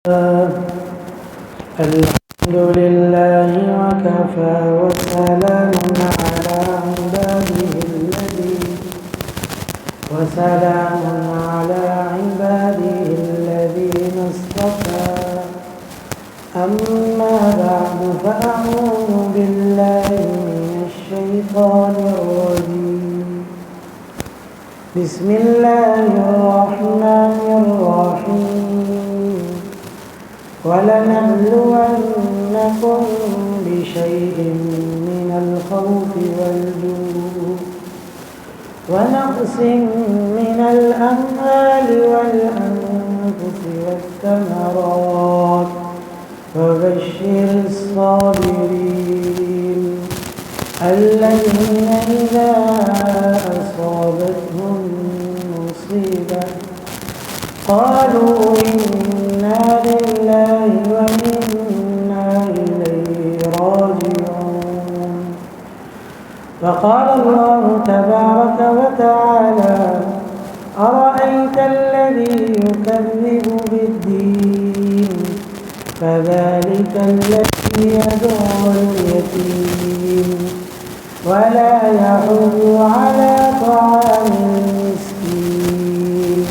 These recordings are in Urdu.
الحمد لله وكفى وسلام على عباده الذين اصطفى أما بعد فأعوذ بالله من الشيطان الرجيم بسم الله الرحمن الرحيم ولنبلونكم بشيء من الخوف والجوع ونقص من الأموال والأنفس والثمرات وبشر الصابرين الذين إذا أصابتهم مصيبة قالوا إنا لله وإنا إليه راجعون. وقال الله تبارك وتعالى أرأيت الذي يكذب بالدين فذلك الذي يدعو اليتيم ولا يحض على طعام المسكين.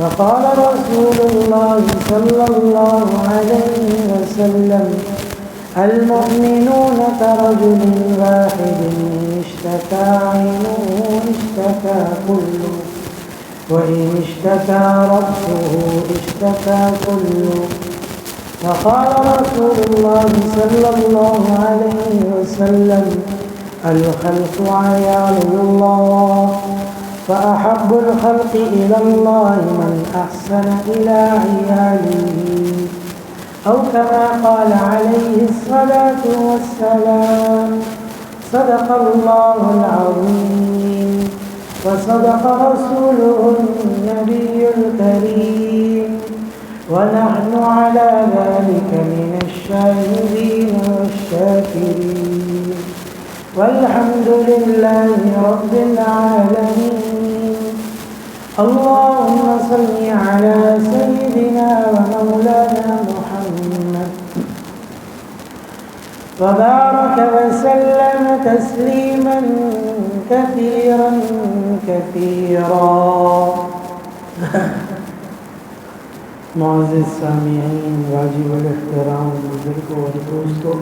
وقال رسول الله صلى الله عليه وسلم المؤمنون كرجل واحد اشتكى عينه اشتكى كله وإن اشتكى رأسه اشتكى كله. وقال رسول الله صلى الله عليه وسلم الخلق عيال الله فأحب الخلق إلى الله من أحسن إلى عياله أو كما قال عليه الصلاة والسلام. صدق الله العظيم وصدق رسوله النبي الكريم ونحن على ذلك من الشاهدين والشاكرين والحمد لله رب العالمين. اللهم صل على سيدنا ومولانا محمد وبارك وسلم تسليما كثيرا كثيرا. معزز سامعین، واجب الاحترام بزرگوں اور دوستوں،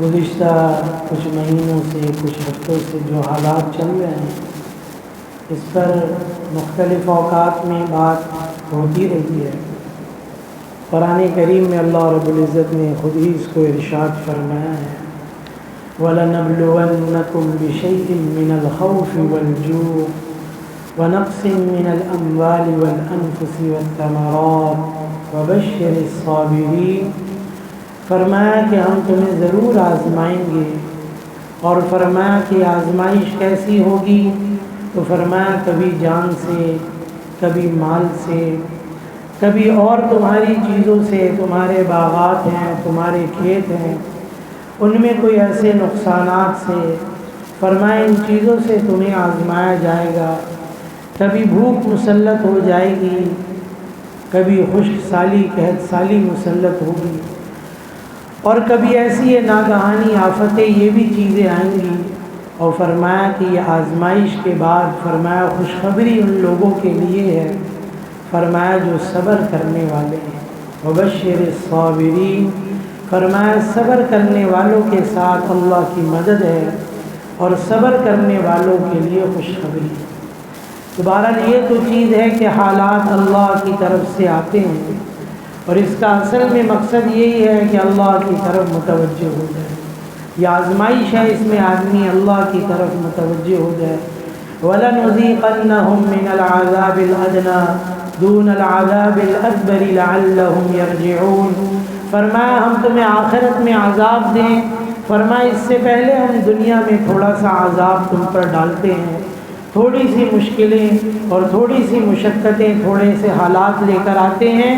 گزشتہ کچھ مہینوں سے کچھ ہفتوں سے جو حالات چل رہے ہیں اس پر مختلف اوقات میں بات ہوتی رہی ہے. قرآن کریم میں اللہ رب العزت نے خود ہی اس کو ارشاد فرمایا ہے وَلَنَبْلُوَنَّكُمْ بِشَيْءٍ مِّنَ الْخَوْفِ وَالْجُوعِ وَنَقْصٍ مِّنَ الْأَمْوَالِ وَالْأَنفُسِ وَالثَّمَرَاتِ وَبَشِّرِ الصَّابِرِينَ. فرمایا کہ ہم تمہیں ضرور آزمائیں گے. اور فرمایا کہ آزمائش کیسی ہوگی؟ تو فرمایا کبھی جان سے، کبھی مال سے، کبھی اور تمہاری چیزوں سے. تمہارے باغات ہیں، تمہارے کھیت ہیں، ان میں کوئی ایسے نقصانات سے فرمایا ان چیزوں سے تمہیں آزمایا جائے گا. کبھی بھوک مسلط ہو جائے گی، کبھی خشک سالی قحط سالی مسلط ہوگی، اور کبھی ایسی ناگہانی آفتیں یہ بھی چیزیں آئیں گی. اور فرمایا کہ یہ آزمائش کے بعد فرمایا خوشخبری ان لوگوں کے لیے ہے فرمایا جو صبر کرنے والے ہیں. وبشر الصابرین. فرمایا صبر کرنے والوں کے ساتھ اللہ کی مدد ہے اور صبر کرنے والوں کے لیے خوشخبری ہے. بہرحال یہ تو چیز ہے کہ حالات اللہ کی طرف سے آتے ہیں اور اس کا اصل میں مقصد یہی ہے کہ اللہ کی طرف متوجہ ہو جائے. یہ آزمائش ہے، اس میں آدمی اللہ کی طرف متوجہ ہو جائے. وَلَنُذِيقَنَّهُم مِّنَ الْعَذَابِ الْأَدْنَىٰ دُونَ الْعَذَابِ الْأَكْبَرِ لَعَلَّهُمْ يَرْجِعُونَ. فرمایا ہم تمہیں آخرت میں عذاب دیں. فرمایا اس سے پہلے ہم دنیا میں تھوڑا سا عذاب تم پر ڈالتے ہیں، تھوڑی سی مشکلیں اور تھوڑی سی مشقتیں، تھوڑے سے حالات لے کر آتے ہیں.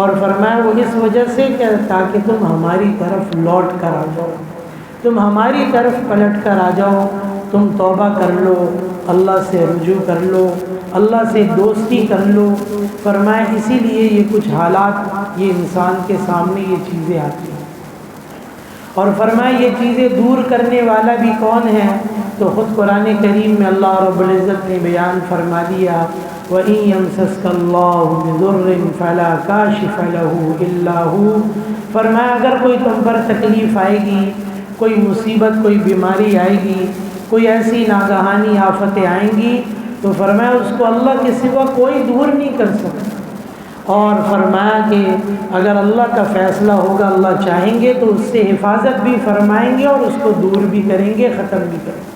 اور فرمایا وہ اس وجہ سے کہ تاکہ تم ہماری طرف لوٹ کر آ جاؤ، تم ہماری طرف پلٹ کر آ جاؤ، تم توبہ کر لو، اللہ سے رجوع کر لو، اللہ سے دوستی کر لو۔ فرمایا اسی لیے یہ کچھ حالات یہ انسان کے سامنے یہ چیزیں آتی ہیں، اور فرمایا یہ چیزیں دور کرنے والا بھی کون ہے؟ تو خود قرآن کریم میں اللہ رب العزت نے بیان فرما دیا، وَإِن يَمْسَسْكَ اللَّهُ بِضُرٍّ فَلَا كَاشِفَ لَهُ إِلَّا هُوَ۔ فرمایا اگر کوئی تم پر تکلیف آئے گی، کوئی مصیبت، کوئی بیماری آئے گی، کوئی ایسی ناگہانی آفتیں آئیں گی، تو فرمایا اس کو اللہ کے سوا کوئی دور نہیں کر سکتا۔ اور فرمایا کہ اگر اللہ کا فیصلہ ہوگا، اللہ چاہیں گے تو اس سے حفاظت بھی فرمائیں گے اور اس کو دور بھی کریں گے، ختم بھی کریں گے۔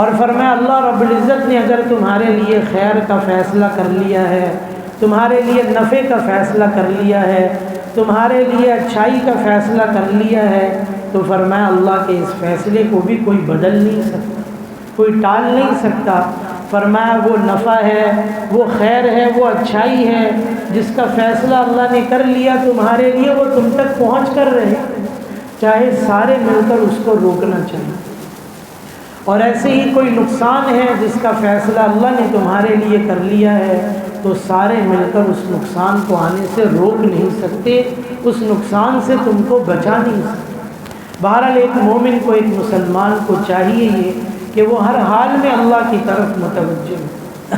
اور فرمایا اللہ رب العزت نے اگر تمہارے لیے خیر کا فیصلہ کر لیا ہے، تمہارے لیے نفع کا فیصلہ کر لیا ہے، تمہارے لیے اچھائی کا فیصلہ کر لیا ہے، تو فرمایا اللہ کے اس فیصلے کو بھی کوئی بدل نہیں سکتا، کوئی ٹال نہیں سکتا۔ فرمایا وہ نفع ہے، وہ خیر ہے، وہ اچھائی ہے جس کا فیصلہ اللہ نے کر لیا تمہارے لیے، وہ تم تک پہنچ کر رہے، چاہے سارے مل کر اس کو روکنا چاہیے۔ اور ایسے ہی کوئی نقصان ہے جس کا فیصلہ اللہ نے تمہارے لیے کر لیا ہے، تو سارے مل کر اس نقصان کو آنے سے روک نہیں سکتے، اس نقصان سے تم کو بچا نہیں سکتے۔ بہرحال ایک مومن کو، ایک مسلمان کو چاہیے یہ کہ وہ ہر حال میں اللہ کی طرف متوجہ ہو۔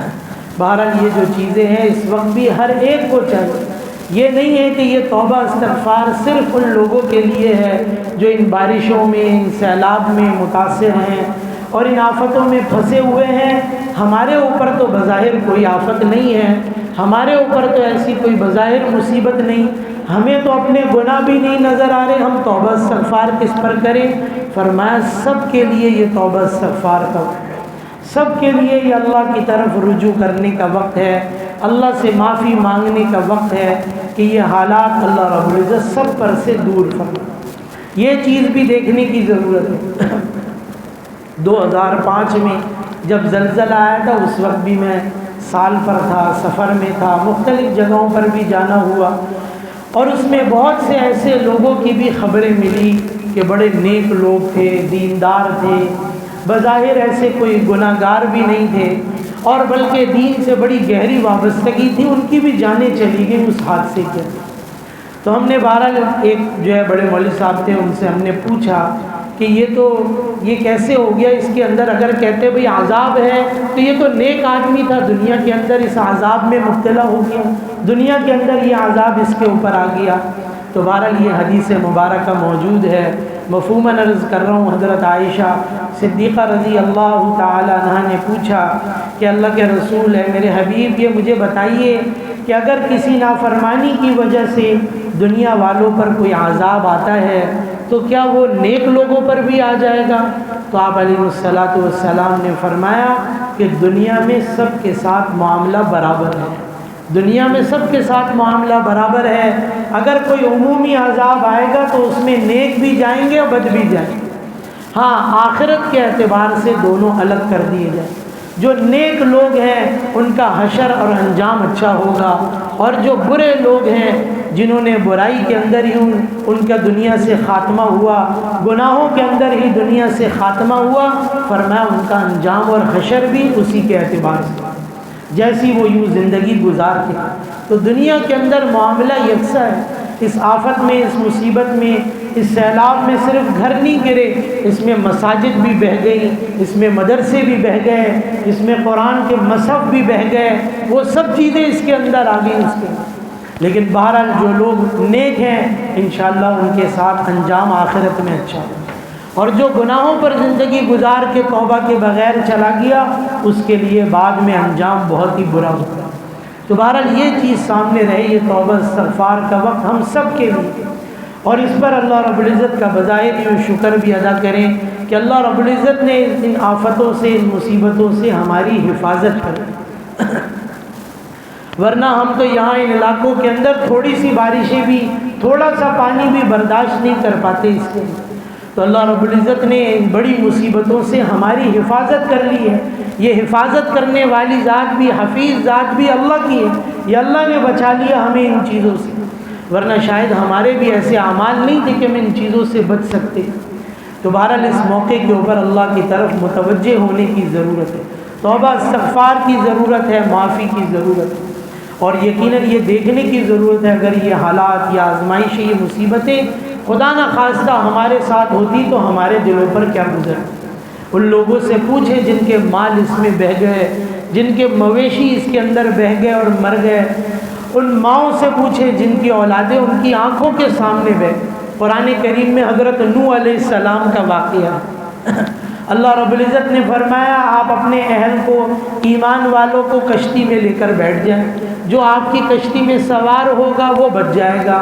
بہرحال یہ جو چیزیں ہیں اس وقت بھی ہر ایک کو چاہیے، یہ نہیں ہے کہ یہ توبہ استغفار صرف ان لوگوں کے لیے ہے جو ان بارشوں میں، ان سیلاب میں متاثر ہیں اور ان آفتوں میں پھنسے ہوئے ہیں۔ ہمارے اوپر تو بظاہر کوئی آفت نہیں ہے، ہمارے اوپر تو ایسی کوئی بظاہر مصیبت نہیں، ہمیں تو اپنے گناہ بھی نہیں نظر آ رہے، ہم توبہ استغفار کس پر کریں؟ فرمایا سب کے لیے یہ توبہ استغفار کا وقت ہے، سب کے لیے یہ اللہ کی طرف رجوع کرنے کا وقت ہے، اللہ سے معافی مانگنے کا وقت ہے کہ یہ حالات اللہ رب العزت سب پر سے دور فرمائے۔ یہ چیز بھی دیکھنے کی ضرورت ہے۔ 2005 میں جب زلزلہ آیا تھا اس وقت بھی میں سال پر تھا، سفر میں تھا، مختلف جگہوں پر بھی جانا ہوا، اور اس میں بہت سے ایسے لوگوں کی بھی خبریں ملی کہ بڑے نیک لوگ تھے، دیندار تھے، بظاہر ایسے کوئی گناہ گار بھی نہیں تھے، اور بلکہ دین سے بڑی گہری وابستگی تھی، ان کی بھی جانیں چلی گئی اس حادثے کے اندر۔ تو ہم نے بہرحال ایک جو ہے بڑے مولوی صاحب تھے، ان سے ہم نے پوچھا کہ یہ کیسے ہو گیا، اس کے اندر اگر کہتے بھئی عذاب ہے تو یہ تو نیک آدمی تھا، دنیا کے اندر اس عذاب میں مبتلا ہو گیا، دنیا کے اندر یہ عذاب اس کے اوپر آ گیا۔ تو بہرحال یہ حدیث مبارکہ موجود ہے، مفہوماً عرض کر رہا ہوں۔ حضرت عائشہ صدیقہ رضی اللہ تعالی عنہا نے پوچھا کہ اللہ کے رسول ہے میرے حبیب، یہ مجھے بتائیے کہ اگر کسی نافرمانی کی وجہ سے دنیا والوں پر کوئی عذاب آتا ہے تو کیا وہ نیک لوگوں پر بھی آ جائے گا؟ تو آپ علیہ الصلاۃ والسلام نے فرمایا کہ دنیا میں سب کے ساتھ معاملہ برابر ہے، دنیا میں سب کے ساتھ معاملہ برابر ہے۔ اگر کوئی عمومی عذاب آئے گا تو اس میں نیک بھی جائیں گے اور بد بھی جائیں گے، ہاں آخرت کے اعتبار سے دونوں الگ کر دیے جائیں۔ جو نیک لوگ ہیں ان کا حشر اور انجام اچھا ہوگا، اور جو برے لوگ ہیں جنہوں نے برائی کے اندر ہی ان کا دنیا سے خاتمہ ہوا، گناہوں کے اندر ہی دنیا سے خاتمہ ہوا، فرمایا ان کا انجام اور حشر بھی اسی کے اعتبار سے جیسی وہ یوں زندگی گزارتے۔ تو دنیا کے اندر معاملہ یکساں ہے۔ اس آفت میں، اس مصیبت میں، اس سیلاب میں صرف گھر نہیں گرے، اس میں مساجد بھی بہہ گئی، اس میں مدرسے بھی بہہ گئے، اس میں قرآن کے مصحف بھی بہہ گئے، وہ سب چیزیں اس کے اندر آ گئیں اس کے۔ لیکن بہرحال جو لوگ نیک ہیں انشاءاللہ ان کے ساتھ انجام آخرت میں اچھا ہو، اور جو گناہوں پر زندگی گزار کے توبہ کے بغیر چلا گیا اس کے لیے بعد میں انجام بہت ہی برا ہوتا ہے۔ تو بہرحال یہ چیز سامنے رہے، یہ توبہ استغفار کا وقت ہم سب کے لیے، اور اس پر اللہ رب العزت کا بظاہر یہ شکر بھی ادا کریں کہ اللہ رب العزت نے ان آفتوں سے، ان مصیبتوں سے ہماری حفاظت کر، ورنہ ہم تو یہاں ان علاقوں کے اندر تھوڑی سی بارشیں بھی، تھوڑا سا پانی بھی برداشت نہیں کر پاتے اس کے لیے۔ تو اللہ رب العزت نے ان بڑی مصیبتوں سے ہماری حفاظت کر لی ہے۔ یہ حفاظت کرنے والی ذات بھی، حفیظ ذات بھی اللہ کی ہے، یہ اللہ نے بچا لیا ہمیں ان چیزوں سے، ورنہ شاید ہمارے بھی ایسے اعمال نہیں تھے کہ ہم ان چیزوں سے بچ سکتے۔ تو بہرحال اس موقع کے اوپر اللہ کی طرف متوجہ ہونے کی ضرورت ہے۔ توبہ استغفار کی ضرورت ہے، معافی کی ضرورت ہے، اور یقیناً یہ دیکھنے کی ضرورت ہے اگر یہ حالات، یہ آزمائشیں، یہ مصیبتیں خدا نہ خواستہ ہمارے ساتھ ہوتی تو ہمارے دلوں پر کیا گزرتی۔ ان لوگوں سے پوچھیں جن کے مال اس میں بہہ گئے، جن کے مویشی اس کے اندر بہہ گئے اور مر گئے، ان ماؤں سے پوچھیں جن کی اولادیں ان کی آنکھوں کے سامنے بہہ۔ قرآن کریم میں حضرت نوح علیہ السلام کا واقعہ، اللہ رب العزت نے فرمایا آپ اپنے اہل کو، ایمان والوں کو کشتی میں لے کر بیٹھ جائیں، جو آپ کی کشتی میں سوار ہوگا وہ بچ جائے گا،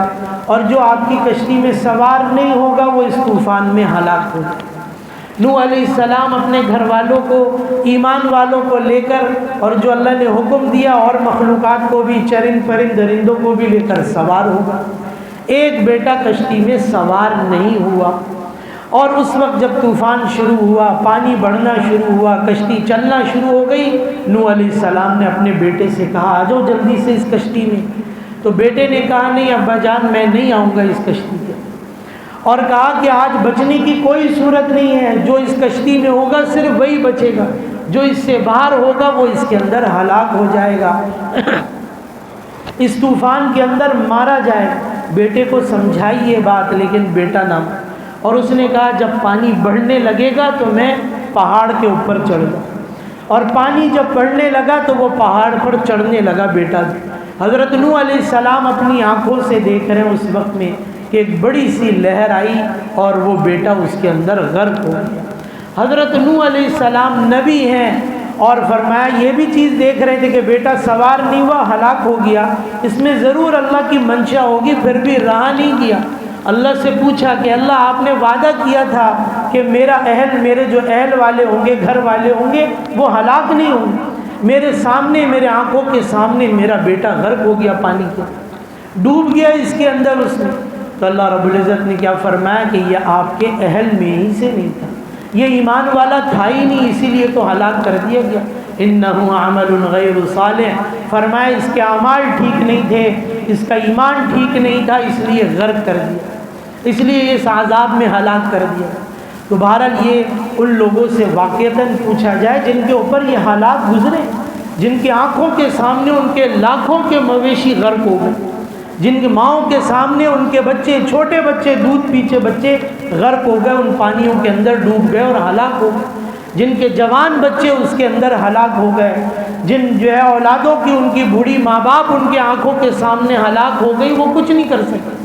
اور جو آپ کی کشتی میں سوار نہیں ہوگا وہ اس طوفان میں ہلاک ہو جائے گا۔ نوح علیہ السلام اپنے گھر والوں کو، ایمان والوں کو لے کر، اور جو اللہ نے حکم دیا اور مخلوقات کو بھی، چرند پرند درندوں کو بھی لے کر سوار ہوگا۔ ایک بیٹا کشتی میں سوار نہیں ہوا، اور اس وقت جب طوفان شروع ہوا، پانی بڑھنا شروع ہوا، کشتی چلنا شروع ہو گئی، نوح علیہ السلام نے اپنے بیٹے سے کہا آ جاؤ جلدی سے اس کشتی میں۔ تو بیٹے نے کہا نہیں ابا جان میں نہیں آؤں گا اس کشتی کے، اور کہا کہ آج بچنے کی کوئی صورت نہیں ہے، جو اس کشتی میں ہوگا صرف وہی بچے گا، جو اس سے باہر ہوگا وہ اس کے اندر ہلاک ہو جائے گا، اس طوفان کے اندر مارا جائے گا۔ بیٹے کو سمجھائی یہ بات، لیکن بیٹا نہ مانا، اور اس نے کہا جب پانی بڑھنے لگے گا تو میں پہاڑ کے اوپر چڑھ جاؤں، اور پانی جب بڑھنے لگا تو وہ پہاڑ پر چڑھنے لگا بیٹا بھی۔ حضرت نوح علیہ السلام اپنی آنکھوں سے دیکھ رہے ہیں اس وقت میں کہ ایک بڑی سی لہر آئی اور وہ بیٹا اس کے اندر غرق ہو گیا۔ حضرت نوح علیہ السلام نبی ہیں، اور فرمایا یہ بھی چیز دیکھ رہے تھے کہ بیٹا سوار نہیں ہوا، ہلاک ہو گیا، اس میں ضرور اللہ کی منشا ہوگی، پھر بھی رہا نہیں گیا۔ اللہ سے پوچھا کہ اللہ آپ نے وعدہ کیا تھا کہ میرا اہل، میرے جو اہل والے ہوں گے، گھر والے ہوں گے، وہ ہلاک نہیں ہوں گے، میرے سامنے، میرے آنکھوں کے سامنے میرا بیٹا غرق ہو گیا، پانی کے ڈوب گیا اس کے اندر اس میں۔ تو اللہ رب العزت نے کیا فرمایا کہ یہ آپ کے اہل میں ہی سے نہیں تھا، یہ ایمان والا تھا ہی نہیں، اسی لیے تو ہلاک کر دیا گیا۔ انہ عمل غیر صالح، فرمایا اس کے اعمال ٹھیک نہیں تھے، اس کا ایمان ٹھیک نہیں تھا، اس لیے غرق کر دیا، اس لیے اس عذاب میں ہلاک کر دیا۔ تو بہرحال یہ ان لوگوں سے واقعتاً پوچھا جائے جن کے اوپر یہ حالات گزرے، جن کی آنکھوں کے سامنے ان کے لاکھوں کے مویشی غرق ہو گئے، جن کی ماؤں کے سامنے ان کے بچے، چھوٹے بچے، دودھ پیچھے بچے غرق ہو گئے، ان پانیوں کے اندر ڈوب گئے اور ہلاک ہو گئے، جن کے جوان بچے اس کے اندر ہلاک ہو گئے، جن جو ہے اولادوں کی، ان کی بوڑھی ماں باپ ان کی آنکھوں کے سامنے ہلاک ہو گئی، وہ کچھ نہیں کر سکے۔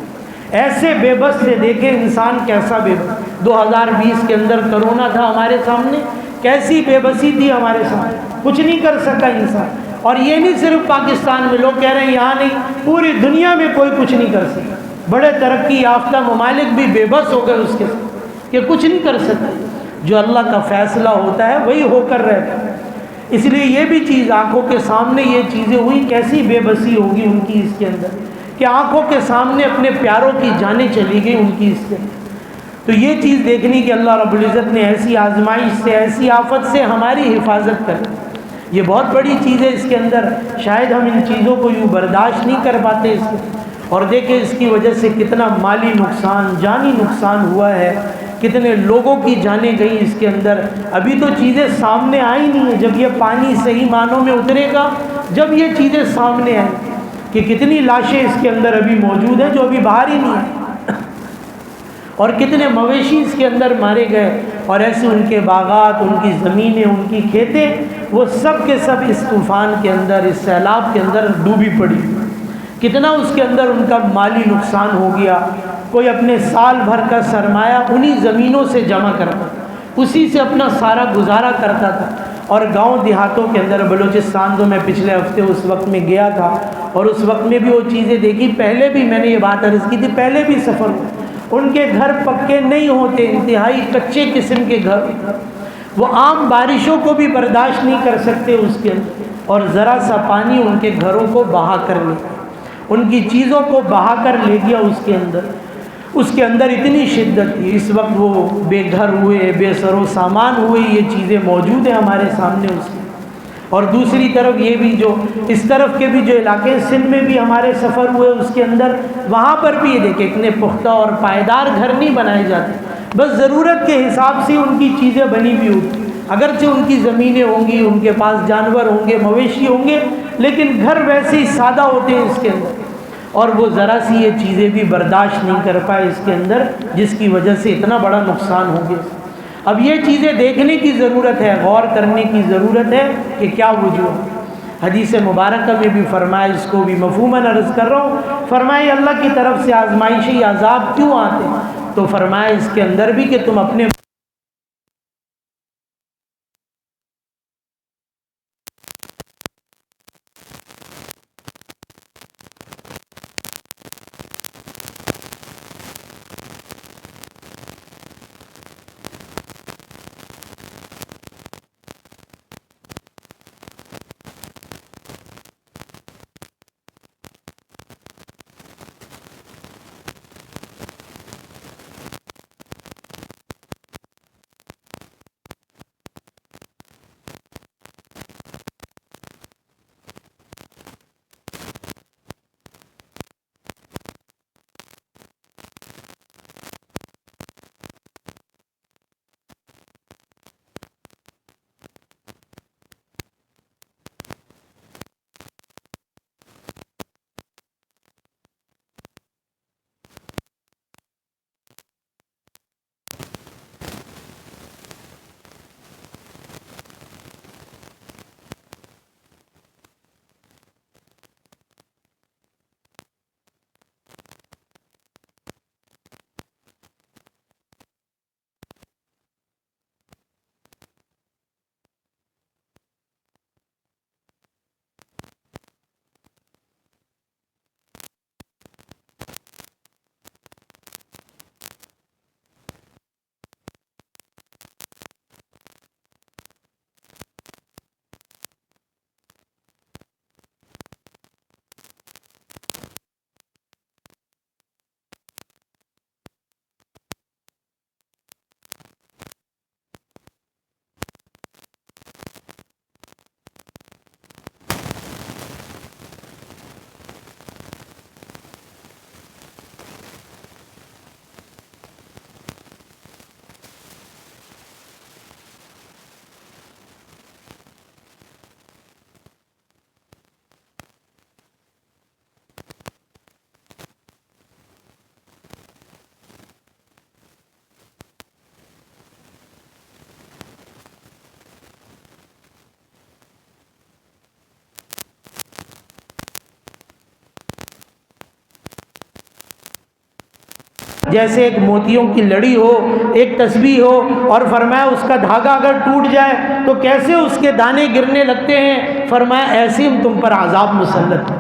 ایسے بے بس سے دیکھیں انسان کیسا بے بس۔ 2020 کے اندر کرونا تھا ہمارے سامنے، کیسی بے بسی تھی ہمارے سامنے، کچھ نہیں کر سکا انسان۔ اور یہ نہیں صرف پاکستان میں، لوگ کہہ رہے ہیں یہاں نہیں، پوری دنیا میں کوئی کچھ نہیں کر سکتا۔ بڑے ترقی یافتہ ممالک بھی بے بس ہو گئے اس کے ساتھ کہ کچھ نہیں کر سکتے، جو اللہ کا فیصلہ ہوتا ہے وہی ہو کر رہتا ہے۔ اس لیے یہ بھی چیز آنکھوں کے سامنے یہ چیزیں ہوئی، کیسی بے بسی ہوگی ان کی اس کے اندر، کہ آنکھوں کے سامنے اپنے پیاروں کی جانیں چلی گئی ان کی اس کے اندر۔ تو یہ چیز دیکھنی کہ اللہ رب العزت نے ایسی آزمائش سے، ایسی آفت سے ہماری حفاظت کر، یہ بہت بڑی چیز ہے۔ اس کے اندر شاید ہم ان چیزوں کو یوں برداشت نہیں کر پاتے اس کو، اور دیکھیں اس کی وجہ سے کتنا مالی نقصان، جانی نقصان ہوا ہے، کتنے لوگوں کی جانیں گئیں اس کے اندر۔ ابھی تو چیزیں سامنے آئی نہیں ہیں، جب یہ پانی صحیح معنوں میں اترے گا، جب یہ چیزیں سامنے آئیں کہ کتنی لاشیں اس کے اندر ابھی موجود ہیں جو ابھی باہر ہی نہیں ہیں، اور کتنے مویشی اس کے اندر مارے گئے، اور ایسے ان کے باغات، ان کی زمینیں، ان کی کھیتیں، وہ سب کے سب اس طوفان کے اندر، اس سیلاب کے اندر ڈوبی پڑی۔ کتنا اس کے اندر ان کا مالی نقصان ہو گیا۔ کوئی اپنے سال بھر کا سرمایہ انہی زمینوں سے جمع کرتا، اسی سے اپنا سارا گزارا کرتا تھا۔ اور گاؤں دیہاتوں کے اندر، بلوچستان تو میں پچھلے ہفتے اس وقت میں گیا تھا، اور اس وقت میں بھی وہ چیزیں دیکھی۔ پہلے بھی میں نے یہ بات عرض کی تھی، پہلے بھی سفر ہوا، ان کے گھر پکے نہیں ہوتے، انتہائی کچے قسم کے گھر، وہ عام بارشوں کو بھی برداشت نہیں کر سکتے اس کے اندر، اور ذرا سا پانی ان کے گھروں کو بہا کر لے، ان کی چیزوں کو بہا کر لے گیا اس کے اندر اتنی شدت تھی۔ اس وقت وہ بے گھر ہوئے، بے سر و سامان ہوئے، یہ چیزیں موجود ہیں ہمارے سامنے اس کی۔ اور دوسری طرف یہ بھی جو اس طرف کے بھی جو علاقے، سندھ میں بھی ہمارے سفر ہوئے اس کے اندر، وہاں پر بھی یہ دیکھیں اتنے پختہ اور پائیدار گھر نہیں بنائے جاتے، بس ضرورت کے حساب سے ان کی چیزیں بنی ہوئی ہوتی، اگرچہ ان کی زمینیں ہوں گی، ان کے پاس جانور ہوں گے، مویشی ہوں گے، لیکن گھر ویسے ہی سادہ ہوتے ہیں اس کے اندر، اور وہ ذرا سی یہ چیزیں بھی برداشت نہیں کر پائے اس کے اندر، جس کی وجہ سے اتنا بڑا نقصان ہو گیا۔ اب یہ چیزیں دیکھنے کی ضرورت ہے، غور کرنے کی ضرورت ہے کہ کیا وجوہ ہے۔ حدیث مبارکہ میں بھی فرمایا، اس کو بھی مفہوماً عرض کر رہا ہوں، فرمایا اللہ کی طرف سے آزمائشی عذاب کیوں آتے ہیں؟ تو فرمایا اس کے اندر بھی کہ تم اپنے جیسے ایک موتیوں کی لڑی ہو، ایک تسبیح ہو، اور فرمایا اس کا دھاگا اگر ٹوٹ جائے تو کیسے اس کے دانے گرنے لگتے ہیں، فرمایا ایسے ہم تم پر عذاب مسلط ہیں۔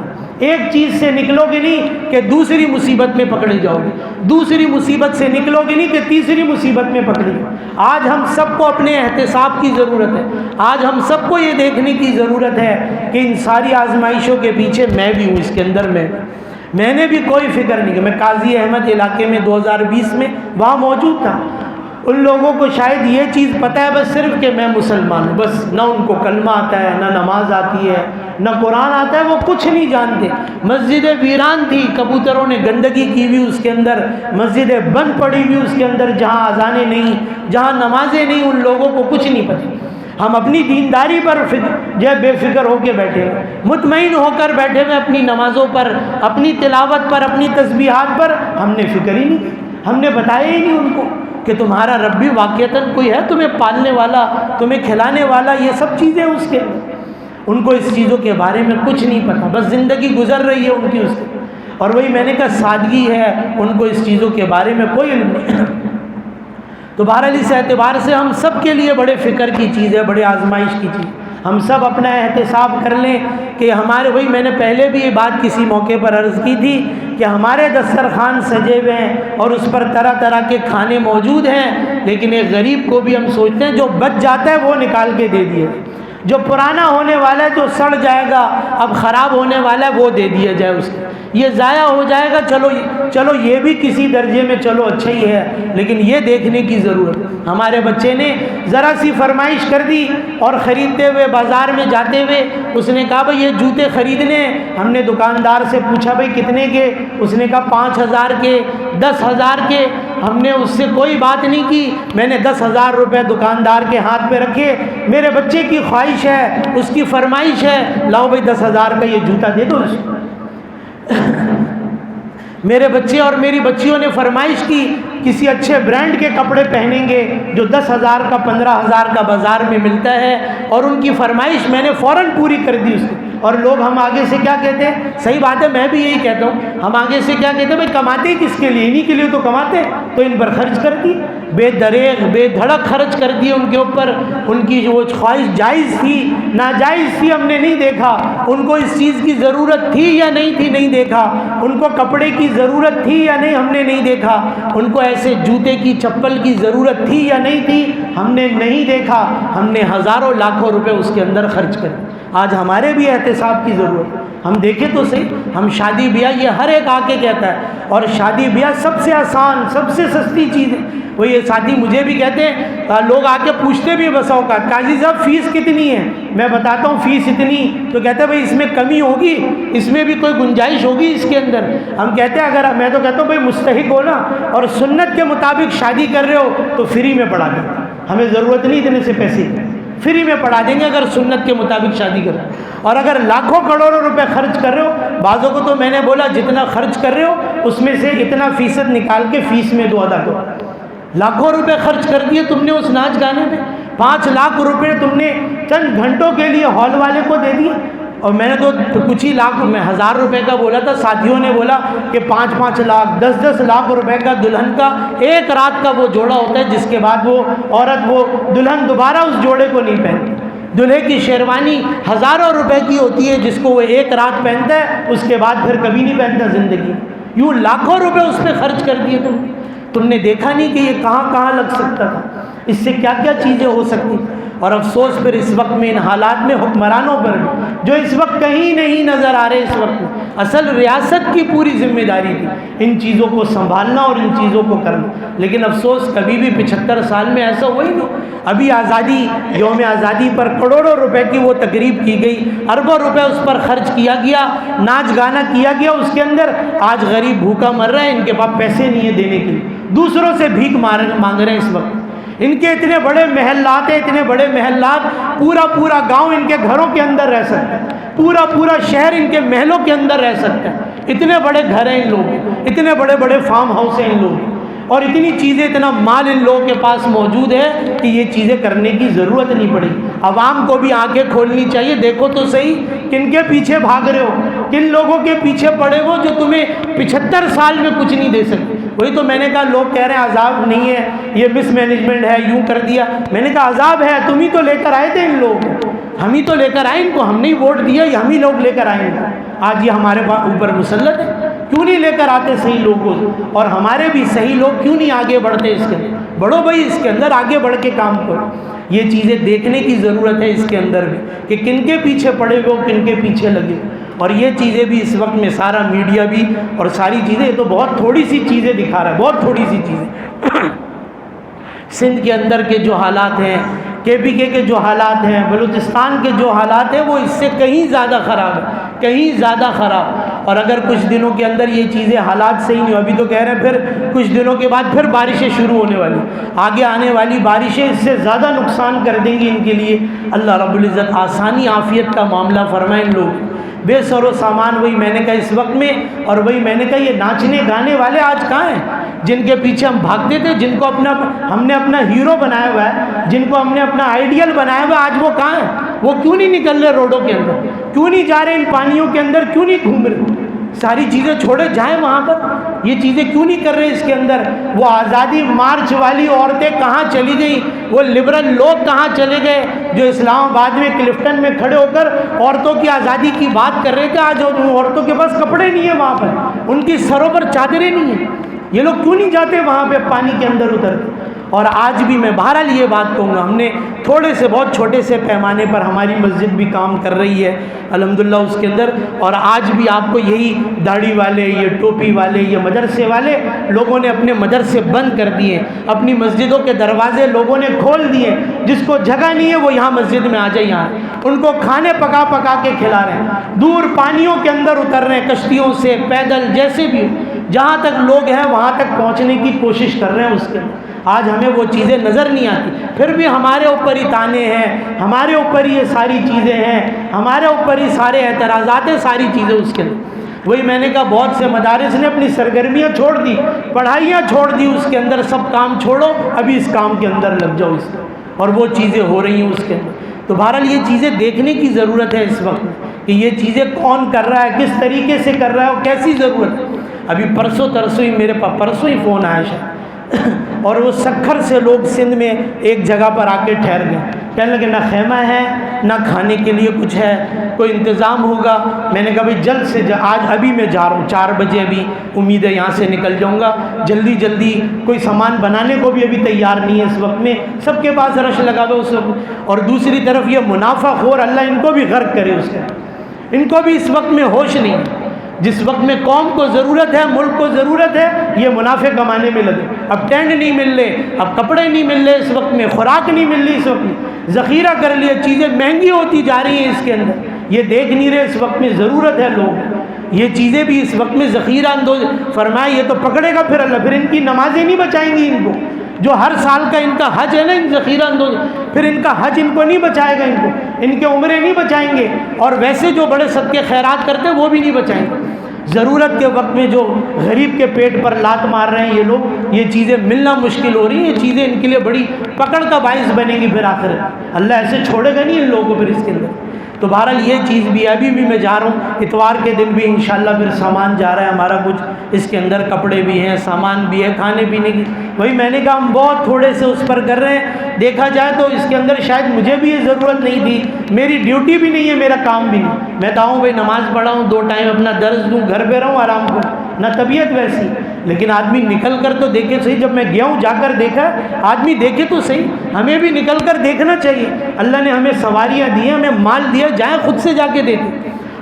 ایک چیز سے نکلو گے نہیں کہ دوسری مصیبت میں پکڑے جاؤ گے، دوسری مصیبت سے نکلو گے نہیں کہ تیسری مصیبت میں پکڑے جاؤ۔ آج ہم سب کو اپنے احتساب کی ضرورت ہے، آج ہم سب کو یہ دیکھنے کی ضرورت ہے کہ ان ساری آزمائشوں کے پیچھے میں بھی ہوں، اس کے اندر میں نے بھی کوئی فکر نہیں کہ میں قاضی احمد علاقے میں 2020 میں وہاں موجود تھا۔ ان لوگوں کو شاید یہ چیز پتہ ہے بس صرف کہ میں مسلمان ہوں، بس نہ ان کو کلمہ آتا ہے، نہ نماز آتی ہے، نہ قرآن آتا ہے، وہ کچھ نہیں جانتے۔ مسجد ویران تھی، کبوتروں نے گندگی کی ہوئی اس کے اندر، مسجدیں بند پڑی ہوئی اس کے اندر، جہاں اذانیں نہیں، جہاں نمازیں نہیں، ان لوگوں کو کچھ نہیں پتہ۔ ہم اپنی دینداری پر جو ہے بے فکر ہو کے بیٹھے ہوئے، مطمئن ہو کر بیٹھے ہوئے اپنی نمازوں پر، اپنی تلاوت پر، اپنی تسبیحات پر، ہم نے فکر ہی نہیں کی، ہم نے بتایا ہی نہیں ان کو کہ تمہارا رب بھی واقعتاً کوئی ہے، تمہیں پالنے والا، تمہیں کھلانے والا، یہ سب چیزیں اس کے۔ ان کو اس چیزوں کے بارے میں کچھ نہیں پتہ، بس زندگی گزر رہی ہے ان کی اس کی، اور وہی میں نے کہا سادگی ہے، ان کو اس چیزوں کے بارے میں کوئی علم نہیں۔ تو بہرحال اس اعتبار سے ہم سب کے لیے بڑے فکر کی چیز ہے، بڑے آزمائش کی چیز۔ ہم سب اپنا احتساب کر لیں کہ ہمارے، وہی میں نے پہلے بھی یہ بات کسی موقع پر عرض کی تھی کہ ہمارے دسترخوان سجے ہوئے ہیں اور اس پر طرح طرح کے کھانے موجود ہیں، لیکن ایک غریب کو بھی ہم سوچتے ہیں جو بچ جاتا ہے وہ نکال کے دے دیے، جو پرانا ہونے والا ہے، جو سڑ جائے گا، اب خراب ہونے والا ہے، وہ دے دیا جائے اس کو، یہ ضائع ہو جائے گا، چلو یہ بھی کسی درجے میں چلو اچھا ہی ہے، لیکن یہ دیکھنے کی ضرورت ہے۔ ہمارے بچے نے ذرا سی فرمائش کر دی اور خریدتے ہوئے بازار میں جاتے ہوئے اس نے کہا بھائی یہ جوتے خریدنے ہیں۔ ہم نے دکاندار سے پوچھا بھائی کتنے کے؟ اس نے کہا 5,000 کے، 10,000 کے۔ ہم نے اس سے کوئی بات نہیں کی. میں نے 10,000 روپے دکاندار کے ہاتھ پہ رکھے. میرے بچے کی خواہش ہے, اس کی فرمائش ہے, لاؤ بھائی 10,000 کا یہ جوتا دے دو اس کو. میرے بچے اور میری بچیوں نے فرمائش کی کسی اچھے برانڈ کے کپڑے پہنیں گے جو 10,000 کا 15,000 کا بازار میں ملتا ہے, اور ان کی فرمائش میں نے فوراً پوری کر دی اس کی. اور لوگ ہم آگے سے کیا کہتے ہیں, صحیح بات ہے, میں بھی یہی کہتا ہوں, ہم آگے سے کیا کہتے ہیں, بھائی کماتے کس کے لیے, انہی کے لیے تو کماتے, تو ان پر خرچ کر دی, بے دریغ بے دھڑک خرچ کر دیے ان کے اوپر. ان کی وہ خواہش جائز تھی ناجائز تھی ہم نے نہیں دیکھا, ان کو اس چیز کی ضرورت تھی یا نہیں تھی نہیں دیکھا, ان کو کپڑے کی ضرورت تھی یا نہیں ہم نے نہیں دیکھا, ان کو ایسے جوتے کی چپل کی ضرورت تھی یا نہیں تھی ہم نے نہیں دیکھا. ہم نے ہزاروں لاکھوں روپے اس کے اندر خرچ کر. آج ہمارے بھی احتساب کی ضرورت. ہم دیکھیں تو صحیح, ہم شادی بیاہ یہ ہر ایک آ کے کہتا ہے, اور شادی بیاہ سب سے آسان سب سے سستی چیز ہے. وہ یہ ساتھی مجھے بھی کہتے ہیں, لوگ آ کے پوچھتے بھی بسا اوقات, قاضی صاحب فیس کتنی ہے, میں بتاتا ہوں فیس اتنی, تو کہتے ہیں بھائی اس میں کمی ہوگی, اس میں بھی کوئی گنجائش ہوگی اس کے اندر. ہم کہتے ہیں اگر, میں تو کہتا ہوں بھائی مستحق ہو نا اور سنت کے مطابق شادی کر رہے ہو تو فری میں پڑھا دیں, ہمیں ضرورت نہیں اتنے سے پیسے, فری میں پڑھا دیں گے اگر سنت کے مطابق شادی کر رہے ہو. اور اگر لاکھوں کروڑوں روپے خرچ کر رہے ہو, بعضوں کو تو میں نے بولا جتنا خرچ کر رہے ہو اس میں سے اتنا فیصد نکال کے فیس میں دو ادا کرو. لاکھوں روپے خرچ کر دیے تم نے اس ناچ گانے میں, 5 لاکھ روپے تم نے چند گھنٹوں کے لیے ہال والے کو دے دیے. اور میں نے تو کچھ ہی لاکھ, میں 1,000 روپے کا بولا تھا, ساتھیوں نے بولا کہ 5-5 لاکھ 10-10 لاکھ روپے کا دلہن کا ایک رات کا وہ جوڑا ہوتا ہے, جس کے بعد وہ عورت وہ دلہن دوبارہ اس جوڑے کو نہیں پہنتی. دلہے کی شیروانی ہزاروں روپے کی ہوتی ہے جس کو وہ ایک رات پہنتا ہے, اس کے بعد پھر کبھی نہیں پہنتا زندگی. یوں لاکھوں روپے اس پہ خرچ کر دیے تم نے دیکھا نہیں کہ یہ کہاں کہاں لگ سکتا تھا, اس سے کیا کیا چیزیں ہو سکتی. اور افسوس پھر اس وقت میں ان حالات میں حکمرانوں پر بھی, جو اس وقت کہیں نہیں نظر آ رہے, اس وقت میں اصل ریاست کی پوری ذمہ داری تھی ان چیزوں کو سنبھالنا اور ان چیزوں کو کرنا. لیکن افسوس کبھی بھی 75 سال میں ایسا ہوا ہی نہیں. ابھی آزادی, یوم آزادی پر کروڑوں روپے کی وہ تقریب کی گئی, اربوں روپے اس پر خرچ کیا گیا, ناچ گانا کیا گیا اس کے اندر. آج غریب بھوکا مر رہا ہے, ان کے پاس پیسے نہیں ہیں دینے کے لیے, دوسروں سے بھیک مانگ رہے ہیں اس وقت. ان کے اتنے بڑے محلات ہیں, اتنے بڑے محلات, پورا گاؤں ان کے گھروں کے اندر رہ سکتا ہے, پورا شہر ان کے محلوں کے اندر رہ سکتا ہے. اتنے بڑے گھر ہیں ان لوگوں, اتنے بڑے فارم ہاؤس ہیں ان لوگوں, اور اتنی چیزیں, اتنا مال ان لوگوں کے پاس موجود ہے کہ یہ چیزیں کرنے کی ضرورت نہیں پڑی. عوام کو بھی آنکھیں کھولنی چاہیے, دیکھو تو صحیح کن کے پیچھے بھاگ رہے ہو, کن لوگوں کے پیچھے پڑے ہو جو تمہیں 75 سال میں کچھ نہیں دے سکتے. وہی تو میں نے کہا, لوگ کہہ رہے ہیں عذاب نہیں ہے, یہ مس مینجمنٹ ہے, یوں کر دیا. میں نے کہا عذاب ہے, تم ہی تو لے کر آئے تھے ان لوگوں کو, ہم ہی تو لے کر آئے ان کو, ہم نے ووٹ دیا, ہم ہی لوگ لے کر آئے ان کو. آج یہ ہمارے اوپر مسلط ہے, کیوں نہیں لے کر آتے صحیح لوگوں کو, اور ہمارے بھی صحیح لوگ کیوں نہیں آگے بڑھتے اس کے اندر. بڑھو بھائی, اس کے اندر آگے بڑھ کے کام کرو. یہ چیزیں دیکھنے کی ضرورت ہے اس کے اندر بھی, کہ کن کے پیچھے پڑے گو, کن کے پیچھے لگے. اور یہ چیزیں بھی اس وقت میں سارا میڈیا بھی اور ساری چیزیں, یہ تو بہت تھوڑی سی چیزیں دکھا رہا ہے, بہت تھوڑی سی چیزیں. سندھ کے اندر کے جو حالات ہیں, KPK کے جو حالات ہیں, بلوچستان کے جو حالات ہیں, وہ اس سے کہیں زیادہ خراب ہے, کہیں زیادہ خراب. اور اگر کچھ دنوں کے اندر یہ چیزیں حالات صحیح نہیں ہو, ابھی تو کہہ رہے ہیں پھر کچھ دنوں کے بعد پھر بارشیں شروع ہونے والی, آگے آنے والی بارشیں اس سے زیادہ نقصان کر دیں گی ان کے لیے. اللہ رب العزت آسانی عافیت کا معاملہ فرمائیں ان لوگ. بے سر و سامان, وہی میں نے کہا اس وقت میں, اور وہی میں نے کہا یہ ناچنے گانے والے آج کہاں ہیں, جن کے پیچھے ہم بھاگتے تھے, جن کو ہم نے اپنا ہیرو بنایا ہوا ہے, جن کو ہم نے اپنا آئیڈیل بنایا ہوا ہے, آج وہ کہاں ہیں؟ وہ کیوں نہیں نکل رہے روڈوں کے اندر, کیوں نہیں جا رہے ان پانیوں کے اندر, کیوں نہیں گھوم رہے, ساری چیزیں چھوڑے جائیں وہاں پر, یہ چیزیں کیوں نہیں کر رہے اس کے اندر. وہ آزادی مارچ والی عورتیں کہاں چلی گئیں, وہ لبرل لوگ کہاں چلے گئے جو اسلام آباد میں کلفٹن میں کھڑے ہو کر عورتوں کی آزادی کی بات کر رہے تھے. آج ان عورتوں کے پاس کپڑے نہیں ہیں وہاں پر, ان کی سروں پر چادریں نہیں ہیں. یہ لوگ کیوں نہیں جاتے وہاں پہ پانی کے اندر اتر کے. اور آج بھی میں بہرحال یہ بات کہوں گا, ہم نے تھوڑے سے بہت چھوٹے سے پیمانے پر ہماری مسجد بھی کام کر رہی ہے الحمدللہ اس کے اندر, اور آج بھی آپ کو یہی داڑھی والے, یہ ٹوپی والے, یہ مدرسے والے لوگوں نے اپنے مدرسے بند کر دیے, اپنی مسجدوں کے دروازے لوگوں نے کھول دیے. جس کو جگہ نہیں ہے وہ یہاں مسجد میں آ جائے, یہاں ان کو کھانے پکا کے کھلا رہے ہیں, دور پانیوں کے اندر اتر رہے ہیں, کشتیوں سے, پیدل, جیسے بھی جہاں تک لوگ ہیں وہاں تک پہنچنے کی کوشش کر رہے ہیں اس کے اندر۔ آج ہمیں وہ چیزیں نظر نہیں آتی، پھر بھی ہمارے اوپر ہی تانے ہیں، ہمارے اوپر ہی یہ ساری چیزیں ہیں، ہمارے اوپر ہی سارے اعتراضات ہیں، ساری چیزیں اس کے اندر۔ وہی میں نے کہا بہت سے مدارس نے اپنی سرگرمیاں چھوڑ دی، پڑھائیاں چھوڑ دی، اس کے اندر سب کام چھوڑو، ابھی اس کام کے اندر لگ جاؤ اس میں، اور وہ چیزیں ہو رہی ہیں اس کے اندر۔ تو بہرحال یہ چیزیں دیکھنے کی ضرورت ہے اس وقت کہ یہ چیزیں کون کر رہا ہے، کس طریقے سے کر رہا ہے اور کیسی ضرورت ہے۔ ابھی پرسوں ترسوں ہی میرے پاس پرسوں ہی فون آیا شاید اور وہ سکھر سے لوگ سندھ میں ایک جگہ پر آ کے ٹھہر گئے، کہنے لگے نہ خیمہ ہے نہ کھانے کے لیے کچھ ہے، کوئی انتظام ہوگا۔ میں نے کہا بھائی جلد سے آج ابھی میں جا رہا ہوں 4 بجے، ابھی امید ہے یہاں سے نکل جاؤں گا جلدی جلدی، کوئی سامان بنانے کو بھی ابھی تیار نہیں ہے اس وقت میں، سب کے پاس رش لگا ہوا اس وقت۔ اور دوسری طرف یہ منافع خور، اللہ ان کو بھی غرق کرے اس کا، ان کو بھی اس وقت میں ہوش نہیں ہے۔ جس وقت میں قوم کو ضرورت ہے، ملک کو ضرورت ہے، یہ منافع کمانے میں لگے۔ اب ٹینٹ نہیں مل رہے، اب کپڑے نہیں مل رہے، اس وقت میں خوراک نہیں مل رہی، اس وقت میں ذخیرہ کر لیا، چیزیں مہنگی ہوتی جا رہی ہیں اس کے اندر، یہ دیکھ نہیں رہے اس وقت میں ضرورت ہے لوگ، یہ چیزیں بھی اس وقت میں ذخیرہ اندوز فرمائے، یہ تو پکڑے گا پھر اللہ، پھر ان کی نمازیں نہیں بچائیں گی ان کو، جو ہر سال کا ان کا حج ہے نا، ان ذخیرہ اندوز، پھر ان کا حج ان کو نہیں بچائے گا، ان کو ان کے عمرے نہیں بچائیں گے، اور ویسے جو بڑے صدقے خیرات کرتے ہیں وہ بھی نہیں بچائیں گے۔ ضرورت کے وقت میں جو غریب کے پیٹ پر لات مار رہے ہیں یہ لوگ، یہ چیزیں ملنا مشکل ہو رہی ہیں، یہ چیزیں ان کے لیے بڑی پکڑ کا باعث بنیں گی پھر آخر، اللہ ایسے چھوڑے گا نہیں ان لوگوں کو پھر اس کے اندر۔ تو بہرحال یہ چیز بھی، ابھی بھی میں جا رہا ہوں اتوار کے دن بھی انشاءاللہ پھر سامان جا رہا ہے ہمارا کچھ، اس کے اندر کپڑے بھی ہیں، سامان بھی ہے، کھانے پینے کی، وہی میں نے کہا ہم بہت تھوڑے سے اس پر کر رہے ہیں، دیکھا جائے تو اس کے اندر شاید مجھے بھی یہ ضرورت نہیں تھی، میری ڈیوٹی بھی نہیں ہے، میرا کام بھی نہیں، میں چاہوں بھائی نماز پڑھاؤں، 2 ٹائم اپنا درس دوں، گھر پہ رہوں آرام کروں، نہ طبیعت ویسی، لیکن آدمی نکل کر تو دیکھے صحیح۔ جب میں گیا ہوں جا کر دیکھا، آدمی دیکھے تو صحیح، ہمیں بھی نکل کر دیکھنا چاہیے، اللہ نے ہمیں سواریاں دی ہیں، ہمیں مال دیا، جائیں خود سے جا کے دیکھیں،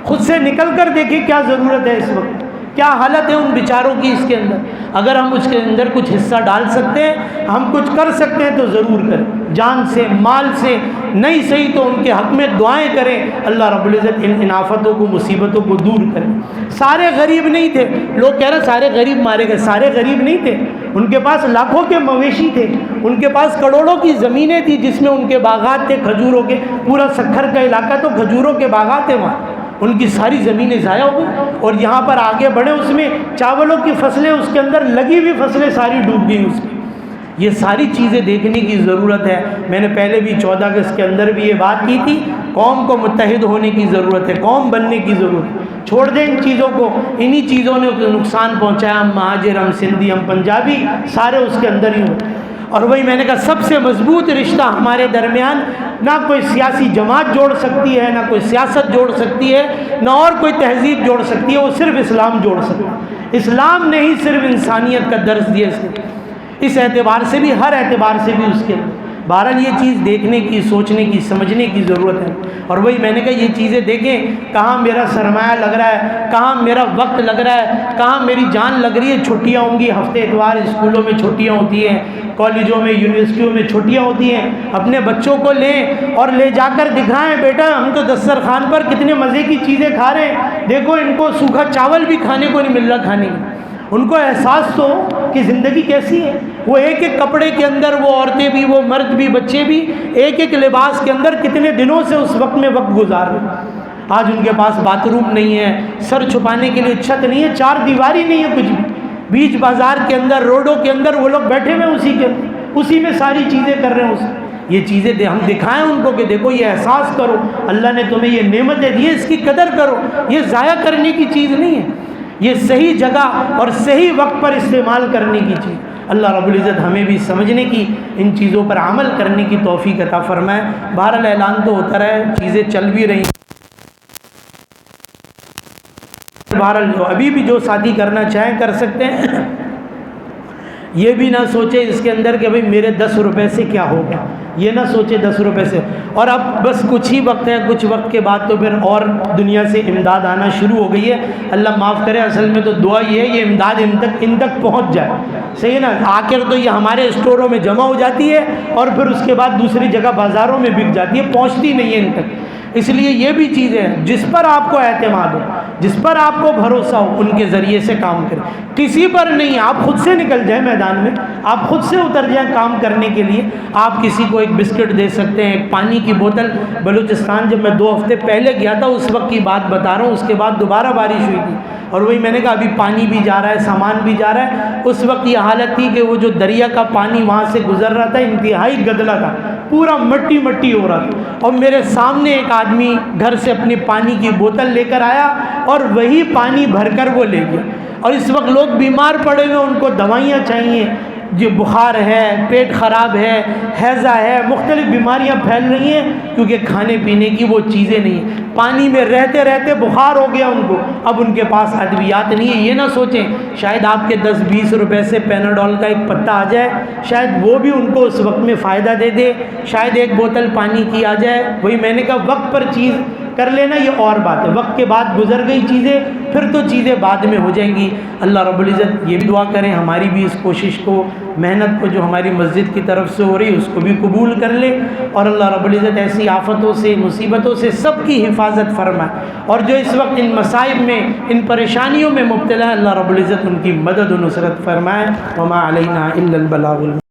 خود سے نکل کر دیکھیں کیا ضرورت ہے اس وقت، کیا حالت ہے ان بیچاروں کی اس کے اندر۔ اگر ہم اس کے اندر کچھ حصہ ڈال سکتے ہیں، ہم کچھ کر سکتے ہیں تو ضرور کریں، جان سے، مال سے، نہیں صحیح تو ان کے حق میں دعائیں کریں، اللہ رب العزت ان آفتوں کو، مصیبتوں کو دور کریں۔ سارے غریب نہیں تھے، لوگ کہہ رہے سارے غریب مارے گئے، سارے غریب نہیں تھے، ان کے پاس لاکھوں کے مویشی تھے، ان کے پاس کروڑوں کی زمینیں تھی جس میں ان کے باغات تھے کھجوروں کے، پورا سکھر کا علاقہ تو کھجوروں کے باغات ہیں وہاں، ان کی ساری زمینیں ضائع ہو گئی، اور یہاں پر آگے بڑھے اس میں چاولوں کی فصلیں، اس کے اندر لگی ہوئی فصلیں ساری ڈوب گئیں اس کی۔ یہ ساری چیزیں دیکھنے کی ضرورت ہے۔ میں نے پہلے بھی 14 اگست کے اندر بھی یہ بات کی تھی، قوم کو متحد ہونے کی ضرورت ہے، قوم بننے کی ضرورت ہے، چھوڑ دیں ان چیزوں کو، انہی چیزوں نے نقصان پہنچایا، ہم مہاجر، ہم سندھی، ہم پنجابی، سارے اس کے اندر ہی ہوں۔ اور وہی میں نے کہا سب سے مضبوط رشتہ ہمارے درمیان نہ کوئی سیاسی جماعت جوڑ سکتی ہے، نہ کوئی سیاست جوڑ سکتی ہے، نہ اور کوئی تہذیب جوڑ سکتی ہے، وہ صرف اسلام جوڑ سکتا ہے۔ اسلام نے ہی صرف انسانیت کا درس دیا اس اعتبار سے بھی، ہر اعتبار سے بھی اس کے۔ بہرحال یہ چیز دیکھنے کی، سوچنے کی، سمجھنے کی ضرورت ہے۔ اور وہی میں نے کہا یہ چیزیں دیکھیں، کہاں میرا سرمایہ لگ رہا ہے، کہاں میرا وقت لگ رہا ہے، کہاں میری جان لگ رہی ہے۔ چھٹیاں ہوں گی، ہفتے اتوار اسکولوں میں چھٹیاں ہوتی ہیں، کالجوں میں، یونیورسٹیوں میں چھٹیاں ہوتی ہیں، اپنے بچوں کو لیں اور لے جا کر دکھائیں، بیٹا ہم تو دسترخوان پر کتنے مزے کی چیزیں کھا رہے ہیں، دیکھو ان کو سوکھا چاول بھی کھانے کو نہیں مل رہا کھانے کو، ان کو احساس تو کہ زندگی کیسی ہے۔ وہ ایک ایک کپڑے کے اندر، وہ عورتیں بھی، وہ مرد بھی، بچے بھی، ایک ایک لباس کے اندر کتنے دنوں سے اس وقت میں وقت گزار رہے ہیں۔ آج ان کے پاس باتھ روم نہیں ہے، سر چھپانے کے لیے چھت نہیں ہے، 4 دیواری نہیں ہے کچھ بھی، بیچ بازار کے اندر، روڈوں کے اندر وہ لوگ بیٹھے ہوئے اسی کے اندر، اسی میں ساری چیزیں کر رہے ہیں۔ یہ چیزیں ہم دکھائیں ان کو کہ دیکھو یہ احساس کرو، اللہ نے تمہیں یہ نعمتیں دی ہیں، اس کی قدر کرو، یہ ضائع کرنے کی چیز نہیں ہے، یہ صحیح جگہ اور صحیح وقت پر استعمال کرنے کی چیز۔ اللہ رب العزت ہمیں بھی سمجھنے کی، ان چیزوں پر عمل کرنے کی توفیق عطا فرمائے۔ بہرحال اعلان تو ہوتا رہے، چیزیں چل بھی رہی ہیں۔ بہرحال ابھی بھی جو ساتھی کرنا چاہیں کر سکتے ہیں، یہ بھی نہ سوچے اس کے اندر کہ بھئی میرے 10 روپے سے کیا ہوگا، یہ نہ سوچے 10 روپے سے، اور اب بس کچھ ہی وقت ہے، کچھ وقت کے بعد تو پھر اور دنیا سے امداد آنا شروع ہو گئی ہے، اللہ معاف کرے۔ اصل میں تو دعا یہ ہے یہ امداد ان تک پہنچ جائے، صحیح ہے نا، آخر تو یہ ہمارے اسٹوروں میں جمع ہو جاتی ہے اور پھر اس کے بعد دوسری جگہ بازاروں میں بک جاتی ہے، پہنچتی نہیں ہے ان تک، اس لیے یہ بھی چیزیں ہیں جس پر آپ کو اعتماد ہو، جس پر آپ کو بھروسہ ہو، ان کے ذریعے سے کام کریں، کسی پر نہیں۔ آپ خود سے نکل جائیں میدان میں، آپ خود سے اتر جائیں کام کرنے کے لیے۔ آپ کسی کو ایک بسکٹ دے سکتے ہیں، ایک پانی کی بوتل۔ بلوچستان جب میں 2 ہفتے پہلے گیا تھا اس وقت کی بات بتا رہا ہوں، اس کے بعد دوبارہ بارش ہوئی تھی، اور وہی میں نے کہا ابھی پانی بھی جا رہا ہے، سامان بھی جا رہا ہے۔ اس وقت یہ حالت تھی کہ وہ جو دریا کا پانی وہاں سے گزر رہا تھا انتہائی گدلا تھا، پورا مٹی مٹی ہو رہا تھا، اور میرے سامنے ایک آدمی گھر سے اپنی پانی کی بوتل لے کر آیا اور وہی پانی بھر کر وہ لے گیا۔ اور اس وقت لوگ بیمار پڑے ہوئے، ان کو دوائیاں چاہیے، جو بخار ہے، پیٹ خراب ہے، ہیضہ ہے، مختلف بیماریاں پھیل رہی ہیں کیونکہ کھانے پینے کی وہ چیزیں نہیں ہیں۔ پانی میں رہتے رہتے بخار ہو گیا ان کو، اب ان کے پاس ادویات نہیں ہے۔ یہ نہ سوچیں شاید آپ کے 10-20 روپے سے پیناڈول کا ایک پتا آ جائے، شاید وہ بھی ان کو اس وقت میں فائدہ دے دے، شاید ایک بوتل پانی کی آ جائے۔ وہی میں نے کہا وقت پر چیز کر لینا یہ اور بات ہے، وقت کے بعد گزر گئی چیزیں، پھر تو چیزیں بعد میں ہو جائیں گی۔ اللہ رب العزت یہ بھی دعا کریں ہماری بھی اس کوشش کو، محنت کو جو ہماری مسجد کی طرف سے ہو رہی اس کو بھی قبول کر لے، اور اللہ رب العزت ایسی آفتوں سے، مصیبتوں سے سب کی حفاظت فرمائے، اور جو اس وقت ان مصائب میں، ان پریشانیوں میں مبتلا ہے اللہ رب العزت ان کی مدد و نصرت فرمائے۔ وما علینا الا البلاغ